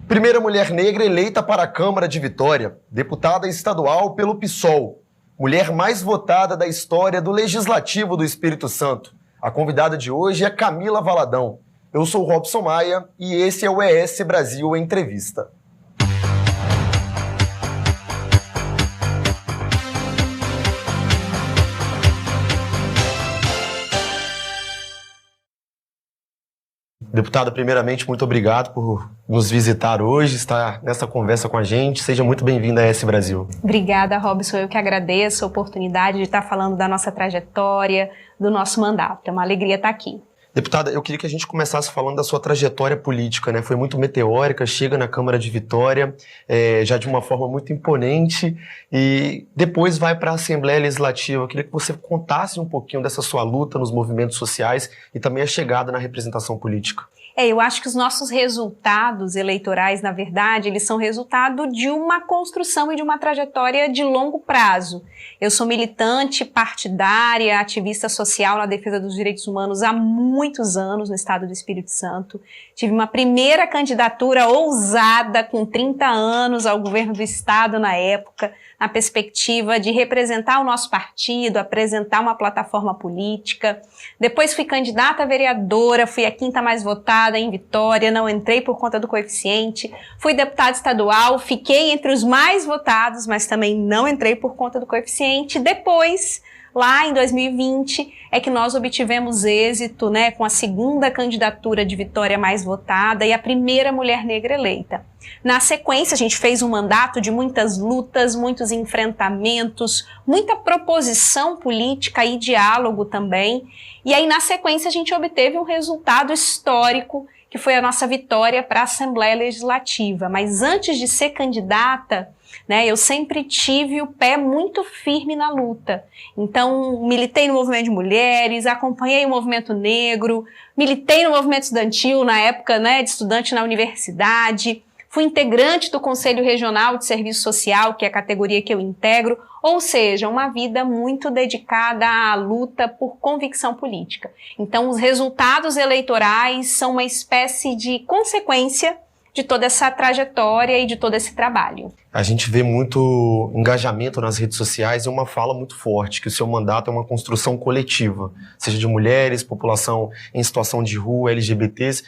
Primeira mulher negra eleita para a Câmara de Vitória, deputada estadual pelo PSOL. Mulher mais votada da história do Legislativo do Espírito Santo. A convidada de hoje é Camila Valadão. Eu sou Robson Maia e esse é o ES Brasil Entrevista. Deputada, primeiramente, muito obrigado por nos visitar hoje, estar nessa conversa com a gente. Seja muito bem-vinda a ES Brasil. Obrigada, Robson. Eu que agradeço a oportunidade de estar falando da nossa trajetória, do nosso mandato. É uma alegria estar aqui. Deputada, eu queria que a gente começasse falando da sua trajetória política, né? Foi muito meteórica, chega na Câmara de Vitória, já de uma forma muito imponente, e depois vai para a Assembleia Legislativa. Eu queria que você contasse um pouquinho dessa sua luta nos movimentos sociais e também a chegada na representação política. Eu acho que os nossos resultados eleitorais, na verdade, eles são resultado de uma construção e de uma trajetória de longo prazo. Eu sou militante partidária, ativista social na defesa dos direitos humanos há muitos anos no estado do Espírito Santo. Tive uma primeira candidatura ousada com 30 anos ao governo do estado na época, na perspectiva de representar o nosso partido, apresentar uma plataforma política. Depois fui candidata a vereadora, fui a quinta mais votada em Vitória, não entrei por conta do coeficiente. Fui deputada estadual, fiquei entre os mais votados, mas também não entrei por conta do coeficiente. Depois, lá em 2020, é que nós obtivemos êxito, né, com a segunda candidatura de Vitória mais votada e a primeira mulher negra eleita. Na sequência, a gente fez um mandato de muitas lutas, muitos enfrentamentos, muita proposição política e diálogo também. E aí, na sequência, a gente obteve um resultado histórico, que foi a nossa vitória para a Assembleia Legislativa. Mas antes de ser candidata, né, eu sempre tive o pé muito firme na luta. Então, militei no movimento de mulheres, acompanhei o movimento negro, militei no movimento estudantil na época, né, de estudante na universidade, fui integrante do Conselho Regional de Serviço Social, que é a categoria que eu integro, ou seja, uma vida muito dedicada à luta por convicção política. Então, os resultados eleitorais são uma espécie de consequência de toda essa trajetória e de todo esse trabalho. A gente vê muito engajamento nas redes sociais e uma fala muito forte, que o seu mandato é uma construção coletiva, seja de mulheres, população em situação de rua, LGBTs.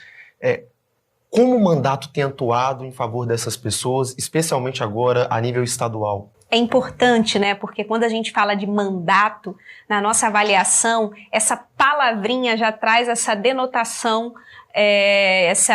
Como o mandato tem atuado em favor dessas pessoas, especialmente agora a nível estadual? É importante, né? Porque quando a gente fala de mandato, na nossa avaliação, essa palavrinha já traz essa denotação,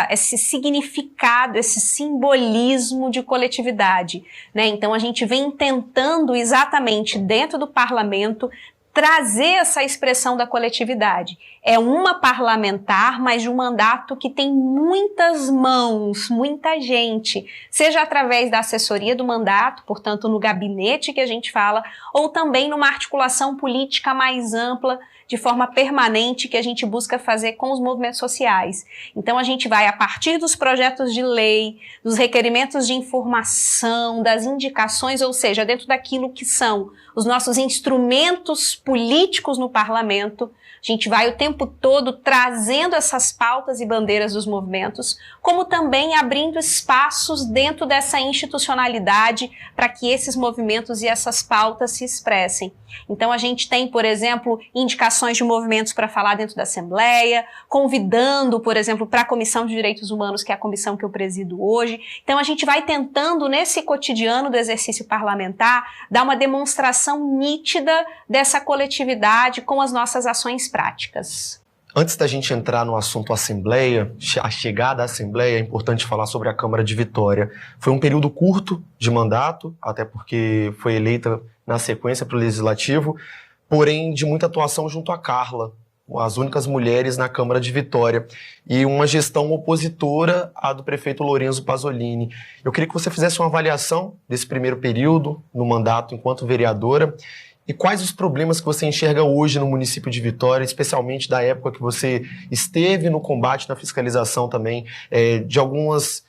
esse significado, esse simbolismo de coletividade, né? Então a gente vem tentando exatamente dentro do parlamento trazer essa expressão da coletividade. É uma parlamentar, mas de um mandato que tem muitas mãos, muita gente, seja através da assessoria do mandato, portanto no gabinete que a gente fala, ou também numa articulação política mais ampla, de forma permanente, que a gente busca fazer com os movimentos sociais. Então a gente vai, a partir dos projetos de lei, dos requerimentos de informação, das indicações, ou seja, dentro daquilo que são os nossos instrumentos políticos no parlamento, a gente vai o tempo todo trazendo essas pautas e bandeiras dos movimentos, como também abrindo espaços dentro dessa institucionalidade para que esses movimentos e essas pautas se expressem. Então a gente tem, por exemplo, indicações de movimentos para falar dentro da Assembleia, convidando, por exemplo, para a Comissão de Direitos Humanos, que é a comissão que eu presido hoje. Então a gente vai tentando, nesse cotidiano do exercício parlamentar, dar uma demonstração nítida dessa coletividade com as nossas ações práticas. Antes da gente entrar no assunto Assembleia, a chegada à Assembleia, é importante falar sobre a Câmara de Vitória. Foi um período curto de mandato, até porque foi eleita na sequência para o Legislativo, porém de muita atuação junto à Carla, as únicas mulheres na Câmara de Vitória, e uma gestão opositora à do prefeito Lorenzo Pasolini. Eu queria que você fizesse uma avaliação desse primeiro período no mandato enquanto vereadora. E quais os problemas que você enxerga hoje no município de Vitória, especialmente da época que você esteve no combate, na fiscalização também, de algumas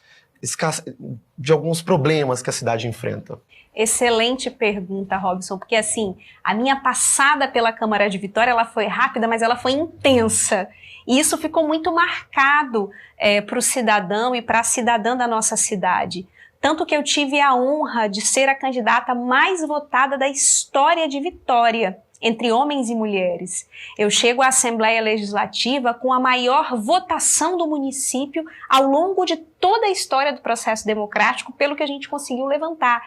de alguns problemas que a cidade enfrenta? Excelente pergunta, Robson, porque assim, a minha passada pela Câmara de Vitória, ela foi rápida, mas ela foi intensa. E isso ficou muito marcado para o cidadão e para a cidadã da nossa cidade. Tanto que eu tive a honra de ser a candidata mais votada da história de Vitória, entre homens e mulheres. Eu chego à Assembleia Legislativa com a maior votação do município ao longo de toda a história do processo democrático, pelo que a gente conseguiu levantar.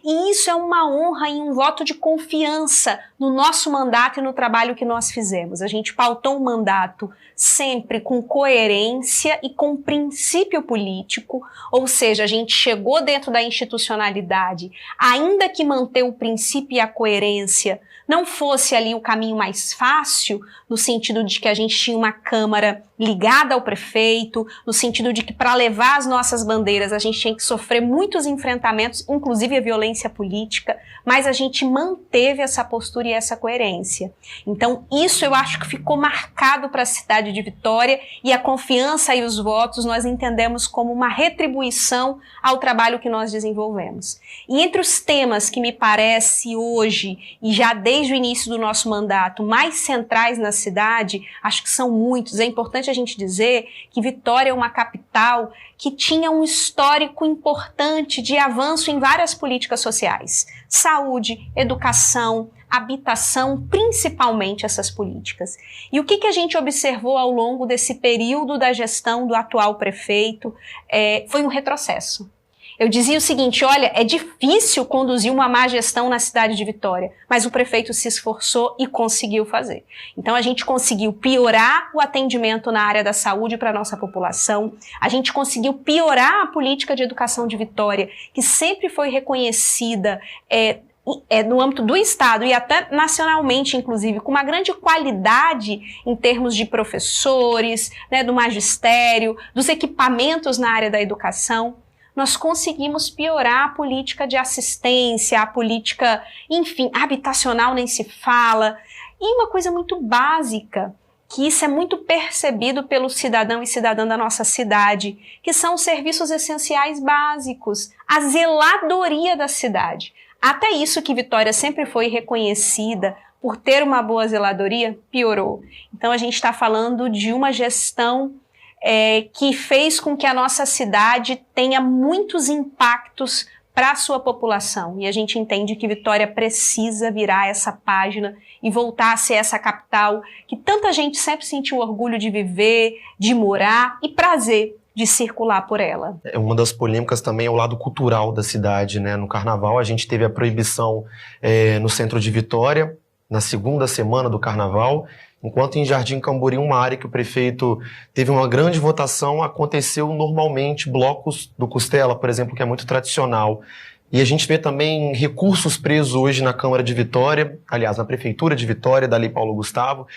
E isso é uma honra e um voto de confiança no nosso mandato e no trabalho que nós fizemos. A gente pautou um mandato sempre com coerência e com princípio político, ou seja, a gente chegou dentro da institucionalidade, ainda que manter o princípio e a coerência não fosse ali o caminho mais fácil, no sentido de que a gente tinha uma Câmara ligada ao prefeito, no sentido de que para levar as nossas bandeiras a gente tinha que sofrer muitos enfrentamentos, inclusive a violência política, mas a gente manteve essa postura e essa coerência. Então isso eu acho que ficou marcado para a cidade de Vitória, e a confiança e os votos nós entendemos como uma retribuição ao trabalho que nós desenvolvemos. E entre os temas que me parece hoje, e já desde o início do nosso mandato, mais centrais na cidade, acho que são muitos. É importante a gente dizer que Vitória é uma capital que tinha um histórico importante de avanço em várias políticas sociais. Saúde, educação, habitação, principalmente essas políticas. E o que a gente observou ao longo desse período da gestão do atual prefeito foi um retrocesso. Eu dizia o seguinte, olha, é difícil conduzir uma má gestão na cidade de Vitória, mas o prefeito se esforçou e conseguiu fazer. Então a gente conseguiu piorar o atendimento na área da saúde para a nossa população, a gente conseguiu piorar a política de educação de Vitória, que sempre foi reconhecida no âmbito do Estado e até nacionalmente, inclusive, com uma grande qualidade em termos de professores, do magistério, dos equipamentos na área da educação. Nós conseguimos piorar a política de assistência, a política, enfim, habitacional nem se fala. E uma coisa muito básica, que isso é muito percebido pelo cidadão e cidadã da nossa cidade, que são os serviços essenciais básicos, a zeladoria da cidade. Até isso que Vitória sempre foi reconhecida por ter uma boa zeladoria, piorou. Então a gente está falando de uma gestão que fez com que a nossa cidade tenha muitos impactos para a sua população. E a gente entende que Vitória precisa virar essa página e voltar a ser essa capital que tanta gente sempre sentiu orgulho de viver, de morar e prazer de circular por ela. Uma das polêmicas também é o lado cultural da cidade, né? No Carnaval a gente teve a proibição no centro de Vitória, na segunda semana do Carnaval, enquanto em Jardim Camburi, uma área que o prefeito teve uma grande votação, aconteceu normalmente blocos do Costela, por exemplo, que é muito tradicional. E a gente vê também recursos presos hoje na Câmara de Vitória, aliás, na Prefeitura de Vitória, da Lei Paulo Gustavo.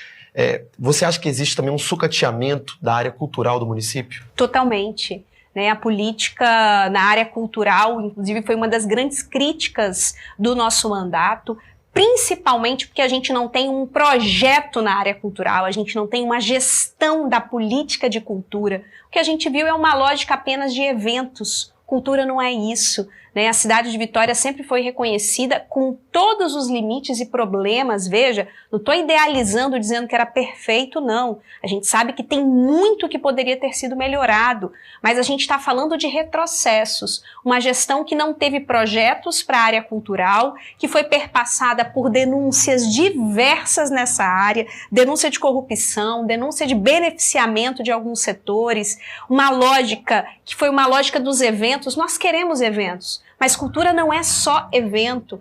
Você acha que existe também um sucateamento da área cultural do município? Totalmente. A política na área cultural, inclusive, foi uma das grandes críticas do nosso mandato, principalmente porque a gente não tem um projeto na área cultural, a gente não tem uma gestão da política de cultura. O que a gente viu é uma lógica apenas de eventos. Cultura não é isso. A cidade de Vitória sempre foi reconhecida com todos os limites e problemas. Veja, não estou idealizando dizendo que era perfeito, não. A gente sabe que tem muito que poderia ter sido melhorado, mas a gente está falando de retrocessos. Uma gestão que não teve projetos para a área cultural, que foi perpassada por denúncias diversas nessa área, denúncia de corrupção, denúncia de beneficiamento de alguns setores, uma lógica que foi uma lógica dos eventos. Nós queremos eventos, mas cultura não é só evento,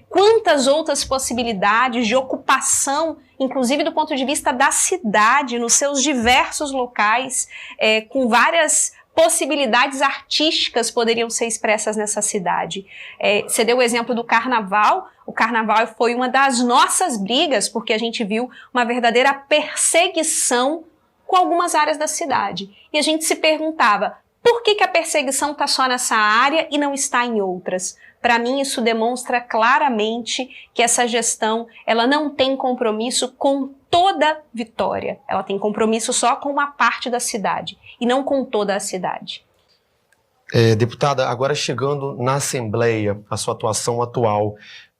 Quantas outras possibilidades de ocupação, inclusive do ponto de vista da cidade, nos seus diversos locais, com várias possibilidades artísticas poderiam ser expressas nessa cidade. Você deu o exemplo do Carnaval. O Carnaval foi uma das nossas brigas, porque a gente viu uma verdadeira perseguição com algumas áreas da cidade. E a gente se perguntava, por que a perseguição está só nessa área e não está em outras? Para mim, isso demonstra claramente que essa gestão ela não tem compromisso com toda Vitória. Ela tem compromisso só com uma parte da cidade e não com toda a cidade. Deputada, agora chegando na Assembleia, a sua atuação atual.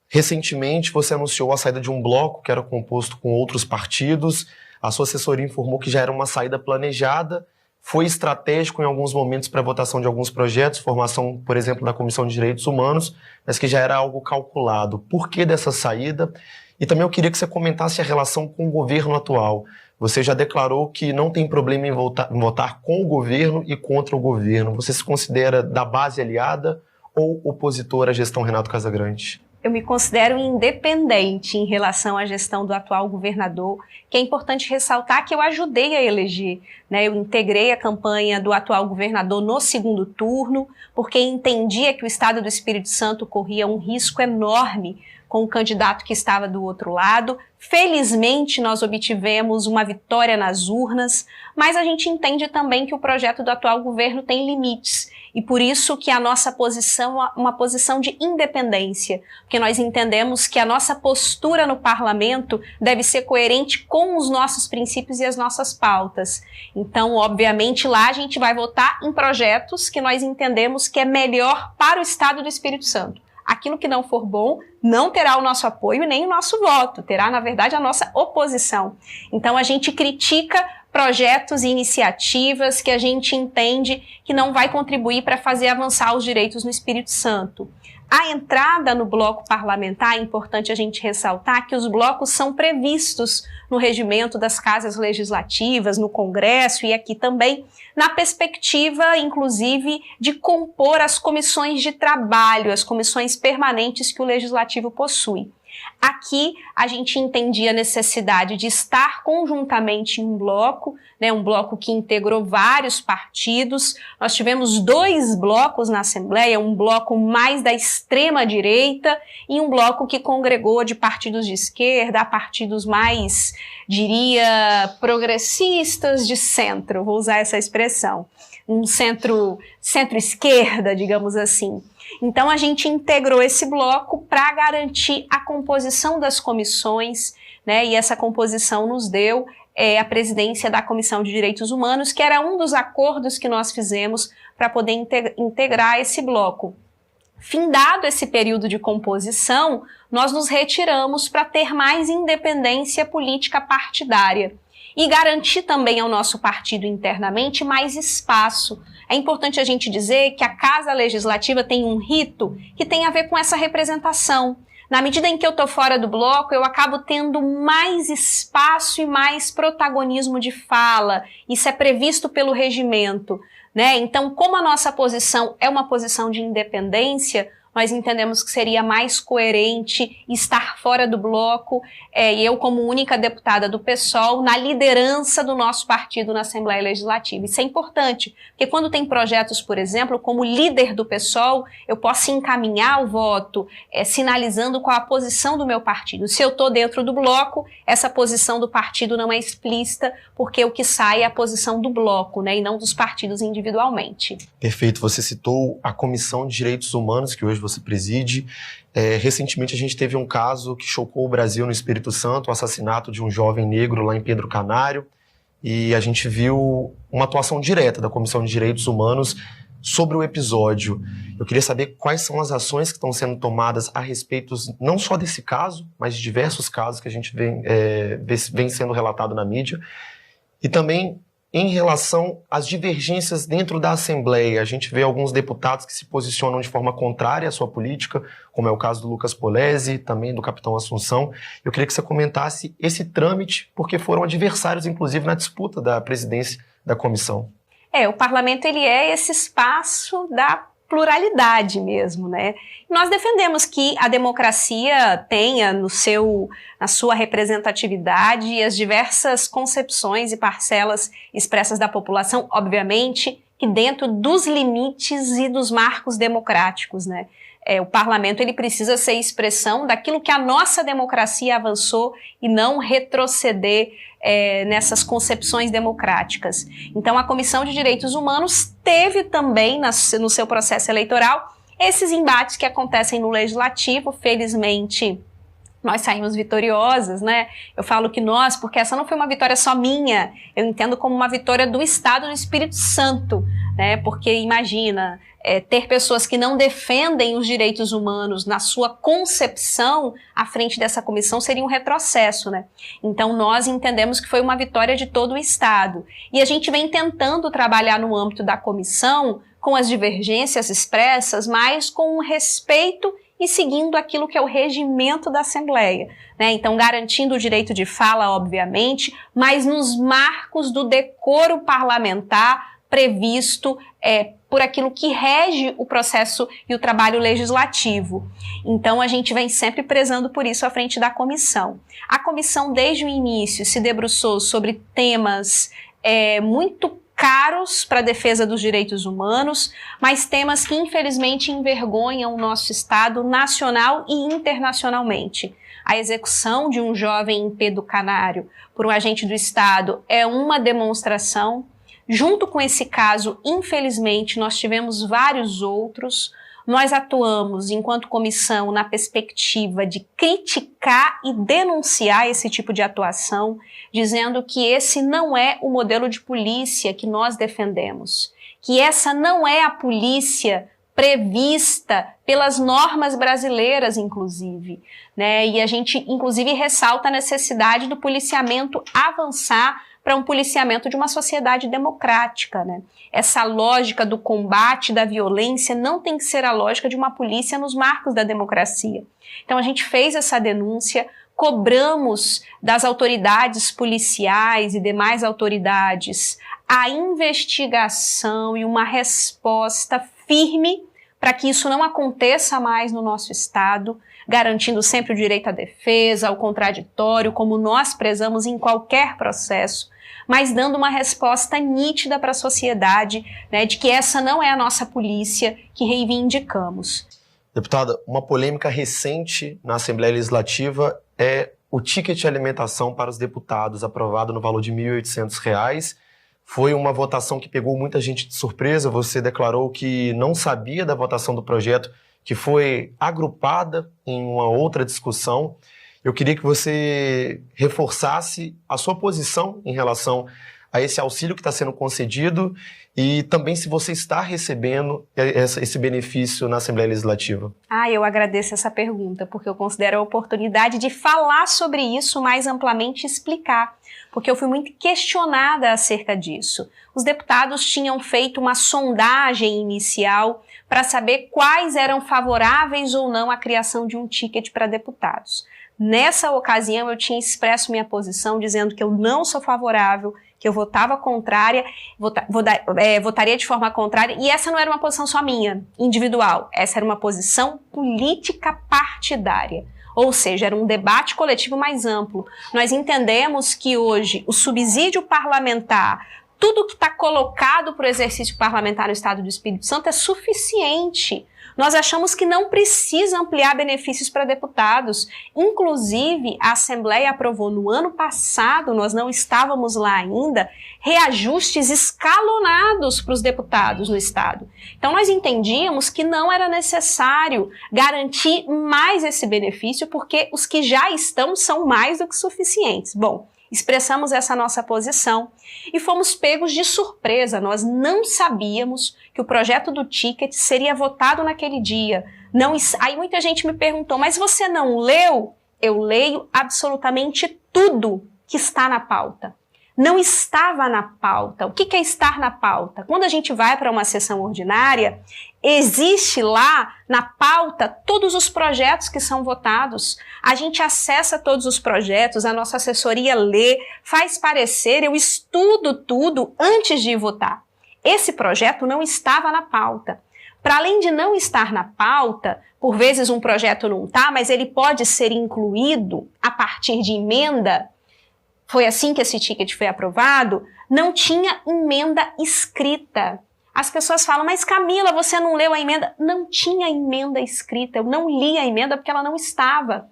Recentemente você anunciou a saída de um bloco que era composto com outros partidos. A sua assessoria informou que já era uma saída planejada. Foi estratégico em alguns momentos para a votação de alguns projetos, formação, por exemplo, da Comissão de Direitos Humanos, mas que já era algo calculado. Por que dessa saída? E também eu queria que você comentasse a relação com o governo atual. Você já declarou que não tem problema em votar com o governo e contra o governo. Você se considera da base aliada ou opositor à gestão Renato Casagrande? Eu me considero independente em relação à gestão do atual governador, que é importante ressaltar que eu ajudei a eleger, né? Eu integrei a campanha do atual governador no segundo turno, porque entendia que o estado do Espírito Santo corria um risco enorme com o candidato que estava do outro lado. Felizmente, nós obtivemos uma vitória nas urnas, mas a gente entende também que o projeto do atual governo tem limites. E por isso que a nossa posição é uma posição de independência, porque nós entendemos que a nossa postura no parlamento deve ser coerente com os nossos princípios e as nossas pautas. Então, obviamente, lá a gente vai votar em projetos que nós entendemos que é melhor para o estado do Espírito Santo. Aquilo que não for bom não terá o nosso apoio nem o nosso voto, terá, na verdade, a nossa oposição. Então, a gente critica projetos e iniciativas que a gente entende que não vai contribuir para fazer avançar os direitos no Espírito Santo. A entrada no bloco parlamentar, é importante a gente ressaltar que os blocos são previstos no regimento das casas legislativas, no Congresso e aqui também, na perspectiva, inclusive, de compor as comissões de trabalho, as comissões permanentes que o Legislativo possui. Aqui a gente entendia a necessidade de estar conjuntamente em um bloco, né, um bloco que integrou vários partidos. Nós tivemos 2 blocos na Assembleia, um bloco mais da extrema direita e um bloco que congregou de partidos de esquerda a partidos mais, diria, progressistas de centro, vou usar essa expressão, um centro-esquerda, digamos assim. Então, a gente integrou esse bloco para garantir a composição das comissões, né? E essa composição nos deu a presidência da Comissão de Direitos Humanos, que era um dos acordos que nós fizemos para poder integrar esse bloco. Findado esse período de composição, nós nos retiramos para ter mais independência política partidária e garantir também ao nosso partido internamente mais espaço. É importante a gente dizer que a Casa Legislativa tem um rito que tem a ver com essa representação. Na medida em que eu estou fora do bloco, eu acabo tendo mais espaço e mais protagonismo de fala. Isso é previsto pelo regimento, né? Então, como a nossa posição é uma posição de independência, nós entendemos que seria mais coerente estar fora do bloco, e eu como única deputada do PSOL, na liderança do nosso partido na Assembleia Legislativa. Isso é importante, porque quando tem projetos, por exemplo, como líder do PSOL, eu posso encaminhar o voto, sinalizando qual a posição do meu partido. Se eu estou dentro do bloco, essa posição do partido não é explícita, porque o que sai é a posição do bloco, né, e não dos partidos individualmente. Perfeito. Você citou a Comissão de Direitos Humanos, que hoje você preside. Recentemente a gente teve um caso que chocou o Brasil no Espírito Santo, o assassinato de um jovem negro lá em Pedro Canário, e a gente viu uma atuação direta da Comissão de Direitos Humanos sobre o episódio. Eu queria saber quais são as ações que estão sendo tomadas a respeito não só desse caso, mas de diversos casos que a gente vem sendo relatado na mídia, e também em relação às divergências dentro da Assembleia. A gente vê alguns deputados que se posicionam de forma contrária à sua política, como é o caso do Lucas Polezi, também do capitão Assunção. Eu queria que você comentasse esse trâmite, porque foram adversários, inclusive, na disputa da presidência da comissão. O parlamento ele é esse espaço da pluralidade mesmo, né? Nós defendemos que a democracia tenha na sua representatividade as diversas concepções e parcelas expressas da população, obviamente, que dentro dos limites e dos marcos democráticos, né? O parlamento ele precisa ser expressão daquilo que a nossa democracia avançou e não retroceder nessas concepções democráticas. Então, a Comissão de Direitos Humanos teve também no seu processo eleitoral esses embates que acontecem no Legislativo. Felizmente, nós saímos vitoriosas, né? Eu falo que nós, porque essa não foi uma vitória só minha, eu entendo como uma vitória do Estado do Espírito Santo, né? Porque imagina, ter pessoas que não defendem os direitos humanos na sua concepção à frente dessa comissão seria um retrocesso, né? Então nós entendemos que foi uma vitória de todo o Estado. E a gente vem tentando trabalhar no âmbito da comissão com as divergências expressas, mas com um respeito e seguindo aquilo que é o regimento da Assembleia, né? Então, garantindo o direito de fala, obviamente, mas nos marcos do decoro parlamentar previsto por aquilo que rege o processo e o trabalho legislativo. Então, a gente vem sempre prezando por isso à frente da comissão. A comissão, desde o início, se debruçou sobre temas muito caros para a defesa dos direitos humanos, mas temas que infelizmente envergonham o nosso Estado nacional e internacionalmente. A execução de um jovem em Pedro Canário por um agente do Estado é uma demonstração. Junto com esse caso, infelizmente, nós tivemos vários outros. Nós atuamos, enquanto comissão, na perspectiva de criticar e denunciar esse tipo de atuação, dizendo que esse não é o modelo de polícia que nós defendemos, que essa não é a polícia prevista pelas normas brasileiras, inclusive, né? E a gente, inclusive, ressalta a necessidade do policiamento avançar para um policiamento de uma sociedade democrática, né? Essa lógica do combate da violência não tem que ser a lógica de uma polícia nos marcos da democracia. Então a gente fez essa denúncia, cobramos das autoridades policiais e demais autoridades a investigação e uma resposta firme para que isso não aconteça mais no nosso Estado, garantindo sempre o direito à defesa, ao contraditório, como nós prezamos em qualquer processo, mas dando uma resposta nítida para a sociedade, né, de que essa não é a nossa polícia que reivindicamos. Deputada, uma polêmica recente na Assembleia Legislativa é o ticket de alimentação para os deputados, aprovado no valor de R$ 1.800. Foi uma votação que pegou muita gente de surpresa. Você declarou que não sabia da votação do projeto, que foi agrupada em uma outra discussão. Eu queria que você reforçasse a sua posição em relação a esse auxílio que está sendo concedido e também se você está recebendo esse benefício na Assembleia Legislativa. Eu agradeço essa pergunta, porque eu considero a oportunidade de falar sobre isso mais amplamente e explicar, porque eu fui muito questionada acerca disso. Os deputados tinham feito uma sondagem inicial para saber quais eram favoráveis ou não à criação de um ticket para deputados. Nessa ocasião, eu tinha expresso minha posição dizendo que eu não sou favorável, que eu votava contrária, votaria de forma contrária, e essa não era uma posição só minha, individual, essa era uma posição política partidária. Ou seja, era um debate coletivo mais amplo. Nós entendemos que hoje o subsídio parlamentar, tudo que está colocado para o exercício parlamentar no Estado do Espírito Santo é suficiente. Nós achamos que não precisa ampliar benefícios para deputados. Inclusive, a Assembleia aprovou no ano passado, nós não estávamos lá ainda, reajustes escalonados para os deputados no Estado. Então, nós entendíamos que não era necessário garantir mais esse benefício, porque os que já estão são mais do que suficientes. Bom, expressamos essa nossa posição e fomos pegos de surpresa. Nós não sabíamos que o projeto do ticket seria votado naquele dia. Aí muita gente me perguntou, mas você não leu? Eu leio absolutamente tudo que está na pauta. Não estava na pauta. O que é estar na pauta? Quando a gente vai para uma sessão ordinária, existe lá na pauta todos os projetos que são votados. A gente acessa todos os projetos, a nossa assessoria lê, faz parecer, eu estudo tudo antes de votar. Esse projeto não estava na pauta. Para além de não estar na pauta, por vezes um projeto não está, mas ele pode ser incluído a partir de emenda. Foi assim que esse ticket foi aprovado, não tinha emenda escrita. As pessoas falam, mas Camila, você não leu a emenda? Não tinha emenda escrita, eu não li a emenda porque ela não estava.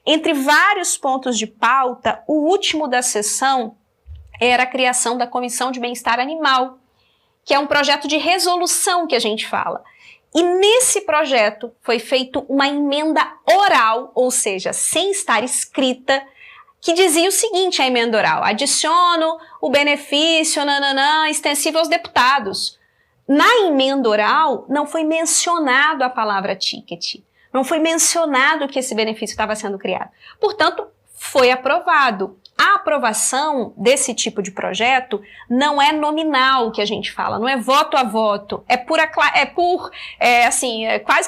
Entre vários pontos de pauta, o último da sessão era a criação da Comissão de Bem-Estar Animal, que é um projeto de resolução que a gente fala. E nesse projeto foi feita uma emenda oral, ou seja, sem estar escrita, que dizia o seguinte, a emenda oral: adiciono o benefício extensível aos deputados. Na emenda oral não foi mencionado a palavra ticket, não foi mencionado que esse benefício estava sendo criado. Portanto, foi aprovado. A aprovação desse tipo de projeto não é nominal, que a gente fala, não é voto a voto, é quase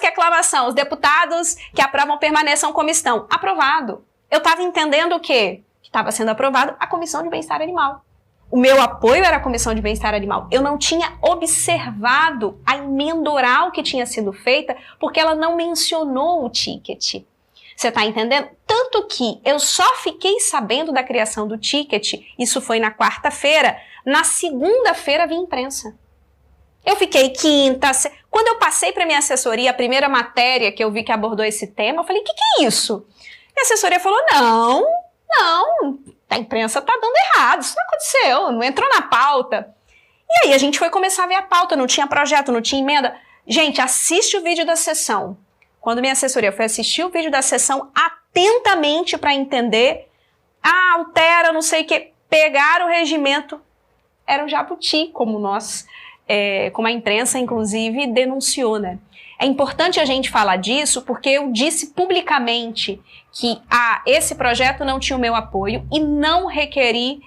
que aclamação. Os deputados que aprovam permaneçam como estão. Aprovado. Eu estava entendendo o quê? Que estava sendo aprovado a Comissão de Bem-Estar Animal. O meu apoio era a Comissão de Bem-Estar Animal. Eu não tinha observado a emenda oral que tinha sido feita, porque ela não mencionou o ticket. Você está entendendo? Tanto que eu só fiquei sabendo da criação do ticket, isso foi na quarta-feira, na segunda-feira vi imprensa. Eu fiquei quando eu passei para minha assessoria, a primeira matéria que eu vi que abordou esse tema, eu falei, o que é isso? E a assessoria falou, não, a imprensa está dando errado, isso não aconteceu, não entrou na pauta. E aí a gente foi começar a ver a pauta, não tinha projeto, não tinha emenda. Gente, assiste o vídeo da sessão. Quando minha assessoria foi assistir o vídeo da sessão atentamente para entender, altera, não sei o que, pegar o regimento, era um jabuti, como como a imprensa, inclusive, denunciou, né? É importante a gente falar disso porque eu disse publicamente que esse projeto não tinha o meu apoio e não requeri,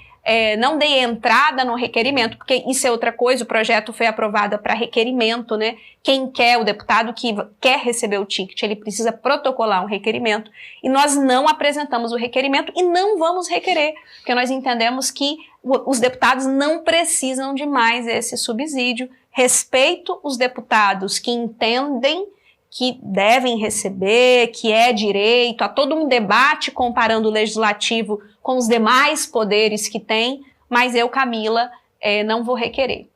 não dei entrada no requerimento, porque isso é outra coisa, o projeto foi aprovado para requerimento, né? Quem quer, o deputado que quer receber o ticket, ele precisa protocolar um requerimento e nós não apresentamos o requerimento e não vamos requerer, porque nós entendemos que os deputados não precisam de mais esse subsídio. Respeito os deputados que entendem que devem receber, que é direito, há todo um debate comparando o legislativo com os demais poderes que tem, mas eu, Camila, não vou requerer.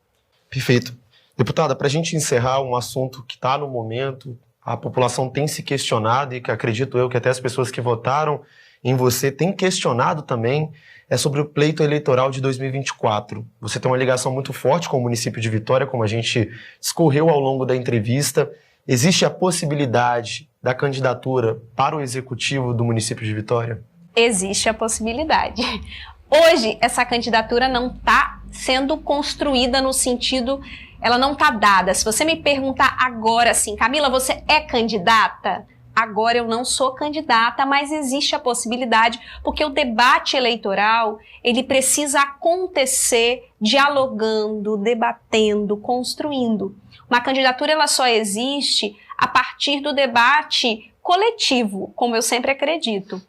Perfeito. Deputada, para a gente encerrar um assunto que está no momento, a população tem se questionado e que acredito eu que até as pessoas que votaram em você têm questionado também, é sobre o pleito eleitoral de 2024. Você tem uma ligação muito forte com o município de Vitória, como a gente discorreu ao longo da entrevista. Existe a possibilidade da candidatura para o executivo do município de Vitória? Existe a possibilidade. Hoje, essa candidatura não está sendo construída no sentido, ela não está dada. Se você me perguntar agora assim, Camila, você é candidata? Agora eu não sou candidata, mas existe a possibilidade, porque o debate eleitoral, ele precisa acontecer dialogando, debatendo, construindo. Uma candidatura, ela só existe a partir do debate coletivo, como eu sempre acredito.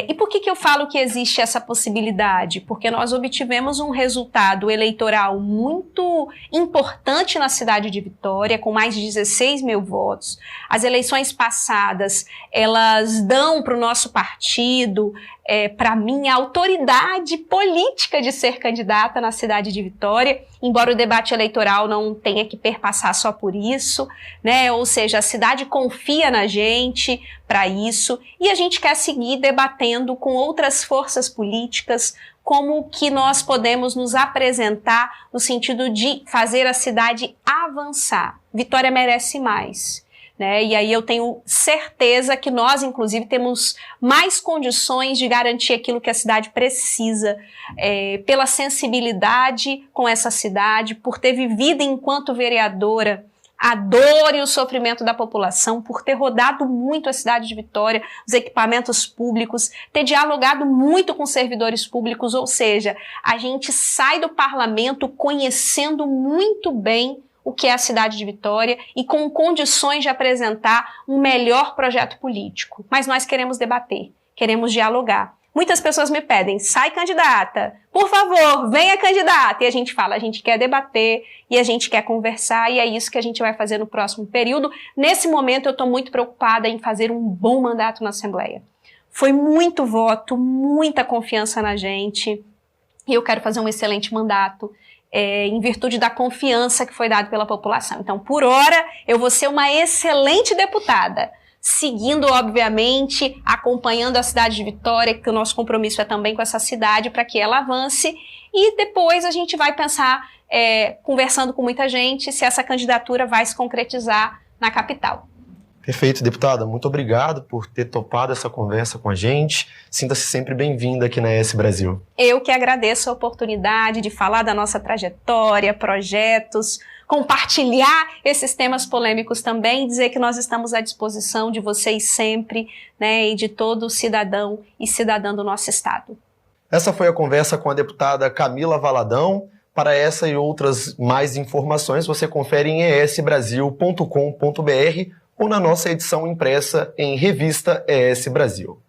E por que eu falo que existe essa possibilidade? Porque nós obtivemos um resultado eleitoral muito importante na cidade de Vitória, com mais de 16 mil votos. As eleições passadas, elas dão para o nosso partido, para mim, a autoridade política de ser candidata na cidade de Vitória, embora o debate eleitoral não tenha que perpassar só por isso, né? Ou seja, a cidade confia na gente para isso e a gente quer seguir debatendo com outras forças políticas como que nós podemos nos apresentar no sentido de fazer a cidade avançar. Vitória merece mais. Né? E aí eu tenho certeza que nós, inclusive, temos mais condições de garantir aquilo que a cidade precisa, pela sensibilidade com essa cidade, por ter vivido enquanto vereadora a dor e o sofrimento da população, por ter rodado muito a cidade de Vitória, os equipamentos públicos, ter dialogado muito com servidores públicos, ou seja, a gente sai do parlamento conhecendo muito bem o que é a cidade de Vitória e com condições de apresentar um melhor projeto político. Mas nós queremos debater, queremos dialogar. Muitas pessoas me pedem, sai candidata, por favor, venha candidata. E a gente fala, a gente quer debater e a gente quer conversar e é isso que a gente vai fazer no próximo período. Nesse momento eu estou muito preocupada em fazer um bom mandato na Assembleia. Foi muito voto, muita confiança na gente e eu quero fazer um excelente mandato. Em virtude da confiança que foi dada pela população. Então, por hora, eu vou ser uma excelente deputada, seguindo, obviamente, acompanhando a cidade de Vitória, que o nosso compromisso é também com essa cidade, para que ela avance, e depois a gente vai pensar, conversando com muita gente, se essa candidatura vai se concretizar na capital. Perfeito, deputada. Muito obrigado por ter topado essa conversa com a gente. Sinta-se sempre bem-vinda aqui na ES Brasil. Eu que agradeço a oportunidade de falar da nossa trajetória, projetos, compartilhar esses temas polêmicos também, dizer que nós estamos à disposição de vocês sempre, né, e de todo cidadão e cidadã do nosso estado. Essa foi a conversa com a deputada Camila Valadão. Para essa e outras mais informações, você confere em esbrasil.com.br ou na nossa edição impressa em Revista ES Brasil.